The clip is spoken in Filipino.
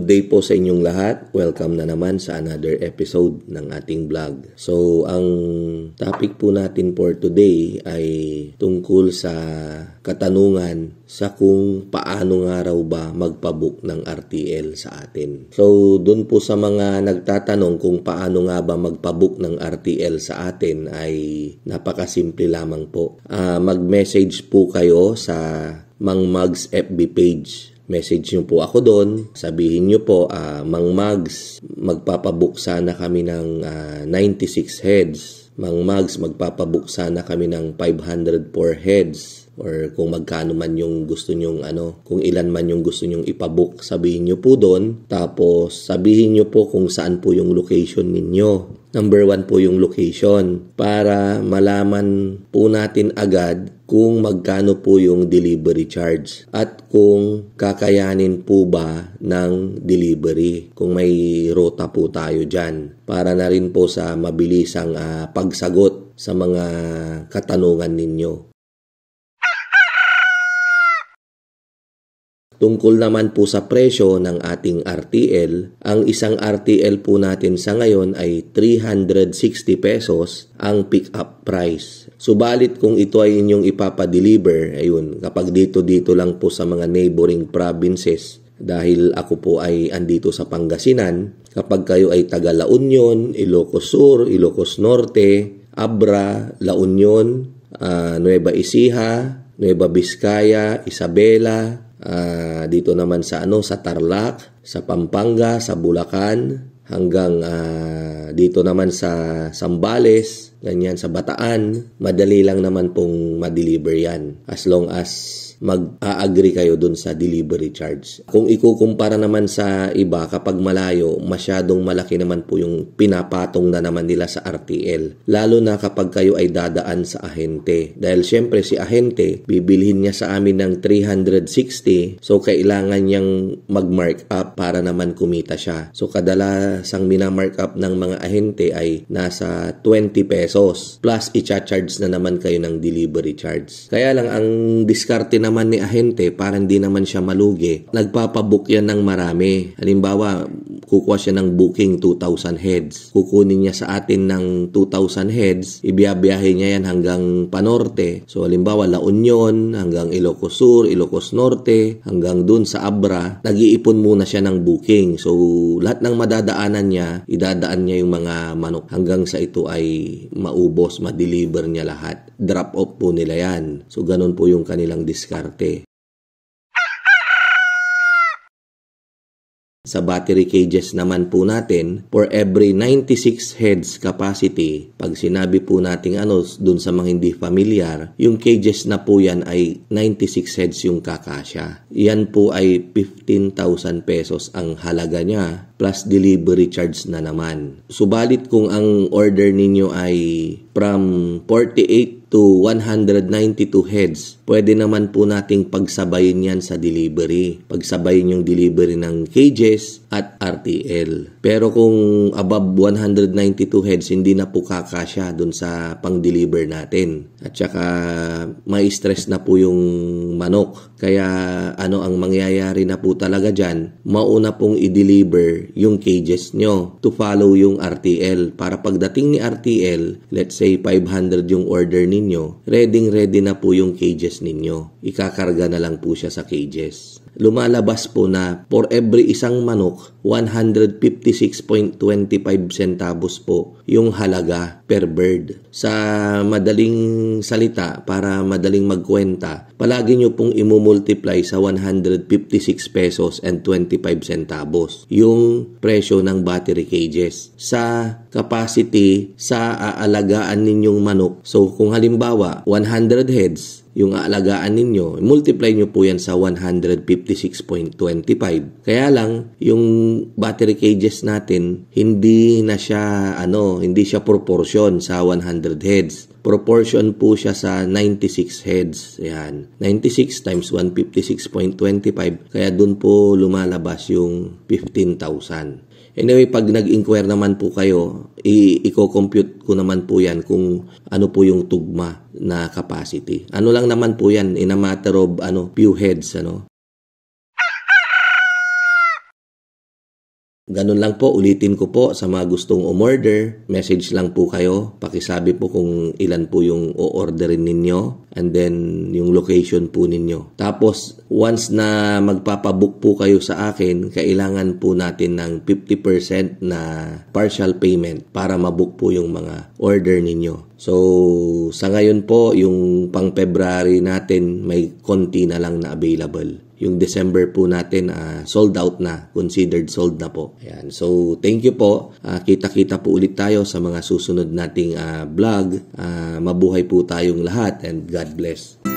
Good day po sa inyong lahat. Welcome na naman sa another episode ng ating vlog. So, ang topic po natin for today ay tungkol sa katanungan sa kung paano nga raw ba magpabook ng RTL sa atin. So, dun po sa mga nagtatanong kung paano nga ba magpabook ng RTL sa atin ay napakasimple lamang po. Mag-message po kayo sa Mang Mags FB page. Message nyo po ako doon. Sabihin nyo po, Mang Mags, magpapabook sana kami ng 96 heads. Mang Mags, magpapabook sana kami ng 504 heads. Or kung magkano man yung gusto nyong kung ilan man yung gusto nyong ipabook, sabihin nyo po doon. Tapos sabihin nyo po kung saan po yung location ninyo. Number 1 po yung location para malaman po natin agad kung magkano po yung delivery charge at kung kakayanin po ba ng delivery, kung may rota po tayo dyan para na rin po sa mabilisang pagsagot sa mga katanungan ninyo. Tungkol naman po sa presyo ng ating RTL, ang isang RTL po natin sa ngayon ay 360 pesos ang pick-up price. Subalit kung ito ay inyong ipapadeliver, ayun, kapag dito lang po sa mga neighboring provinces, dahil ako po ay andito sa Pangasinan, kapag kayo ay taga La Union, Ilocos Sur, Ilocos Norte, Abra, La Union, Nueva Ecija, Nueva Vizcaya, Isabela, dito naman sa sa Tarlac, sa Pampanga, sa Bulacan, hanggang dito naman sa Zambales, ganyan sa Bataan, madali lang naman pong ma-deliver yan as long as mag-a-agree kayo dun sa delivery charge. Kung ikukumpara naman sa iba, kapag malayo, masyadong malaki naman po yung pinapatong na naman nila sa RTL. Lalo na kapag kayo ay dadaan sa ahente. Dahil syempre si ahente, bibilhin niya sa amin ng 360, so kailangan niyang mag-mark up para naman kumita siya. So kadalasang mina-mark up ng mga ahente ay nasa 20 pesos plus i-charge na naman kayo ng delivery charge. Kaya lang ang diskarte naman ni ahente para hindi naman siya malugi, nagpapabook yan ng marami. Halimbawa, kukuha siya ng booking 2,000 heads. Kukunin niya sa atin ng 2,000 heads, ibiyabiyahe niya yan hanggang Panorte. So halimbawa, La Union hanggang Ilocos Sur, Ilocos Norte, hanggang dun sa Abra, nag-iipon muna siya ng booking. So lahat ng madadaanan niya, idadaan niya yung mga manok hanggang sa ito ay maubos, ma-deliver niya lahat. Drop off po nila yan. So ganun po yung kanilang diskarte. Sa battery cages naman po natin, for every 96 heads capacity, pag sinabi po natin dun sa mga hindi familiar, yung cages na po yan ay 96 heads yung kakasya. Yan po ay 15,000 pesos ang halaga niya plus delivery charge na naman. Subalit kung ang order ninyo ay from 48 to 192 heads, pwede naman po nating pagsabayin yan sa delivery. Pagsabayin yung delivery ng cages at RTL. Pero kung above 192 heads, hindi na po kakasya dun sa pang-deliver natin. At saka may stress na po yung manok. Kaya ang mangyayari na po talaga dyan, mauna pong i-deliver yung cages nyo to follow yung RTL. Para pagdating ni RTL, let's say 500 yung order ninyo, ready na po yung cages ninyo. Ikakarga na lang po siya sa cages. Lumalabas po na for every isang manok, 156.25 centavos po yung halaga per bird. Sa madaling salita, para madaling magkwenta, palagi nyo pong imumultiply sa 156 pesos and 25 centavos yung presyo ng battery cages sa capacity sa aalagaan ninyong manok. So kung halimbawa 100 heads yung aalagaan ninyo, multiply nyo po yan sa 156.25. Kaya lang, yung battery cages natin, hindi siya proportion sa 100 heads. Proportion po siya sa 96 heads. Ayan. 96 times 156.25. Kaya dun po lumalabas yung 15,000. Anyway, pag nag-inquire naman po kayo, i-compute ko naman po yan kung ano po yung tugma na capacity. Ano lang naman po yan, in a matter of few heads. Ganun lang po, ulitin ko po sa mga gustong umorder, message lang po kayo, pakisabi po kung ilan po yung o-orderin ninyo, and then yung location po ninyo. Tapos, once na magpapabook po kayo sa akin, kailangan po natin ng 50% na partial payment para mabook po yung mga order ninyo. So, sa ngayon po, yung pang February natin, may konti na lang na available. Yung December po natin, sold out na. Considered sold na po. Ayan. So, thank you po. Kita-kita po ulit tayo sa mga susunod nating vlog. Mabuhay po tayong lahat and God bless.